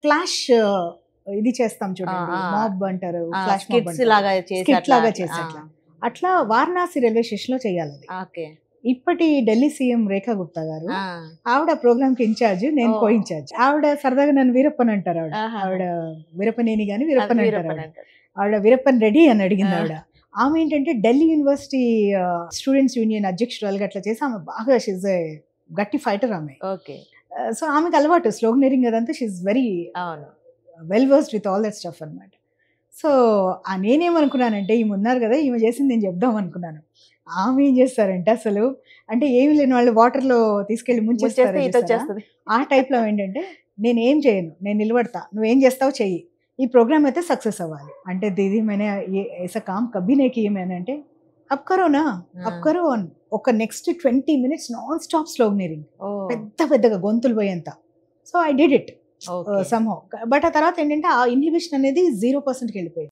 Flash ఇది చేస్తాం చూడండి, మాబ్ అంటారు, ఫ్లాష్ స్కిట్స్ లాగా చేసి స్కిట్ లాగా చేసి అట్లా వారణాసి రైల్వే స్టేషన్ లో చేయాలి అది. ఓకే. ఇప్పటి ఢిల్లీ సీఎం రేఖా గుప్తా గారు, ఆవిడ ప్రోగ్రామ్ కి ఇన్ఛార్జ్, నేను కో ఇన్ఛార్జ్. ఆవిడ సరదాగా నన్ను వీరప్పన్ అంటారు. ఆవిడ వీరప్పనేని గాని వీరప్పన్ అంటారు. ఆవిడ వీరప్పన్ రెడ్డి అని అడిగింది ఆవిడ. ఆమె ఏంటంటే ఢిల్లీ యూనివర్సిటీ స్టూడెంట్స్ యూనియన్ అధ్యక్షురాలుగా అట్లా చేసి ఆమె బాగా షీజ్ గట్టి ఫైటర్ ఆమె. సో ఆమెకు అలవాటు స్లోగనీరింగ్ అదంతా, she's very well versed with all that stuff అనమాట. సో నేనేమనుకున్నానంటే ఈమె ఉన్నారు కదా, ఈమె చేసింది నేను చెప్దాం అనుకున్నాను. ఆమె ఏం చేస్తారంటే అసలు అంటే ఏమి లేని వాళ్ళు వాటర్లో తీసుకెళ్ళి ముంచేస్తారు. ఆ టైప్లో ఏంటంటే నేను ఏం చేయను, నేను నిలబడతా, నువ్వేం చేస్తావు చెయ్యి, ఈ ప్రోగ్రామ్ అయితే సక్సెస్ అవ్వాలి అంటే. దీది मैंने ऐसा काम कभी नहीं किया मैंने అంటే అప్ కరో నా అప్ కరో అని ఒక నెక్స్ట్ 20 minutes నాన్ స్టాప్ స్లోగనీరింగ్, పెద్దగా గొంతులు పోయేంత. So I did it somehow. But ఆ తర్వాత ఏంటంటే ఆ ఇన్హిబిషన్ అనేది 0%కి వెళ్ళిపోయింది.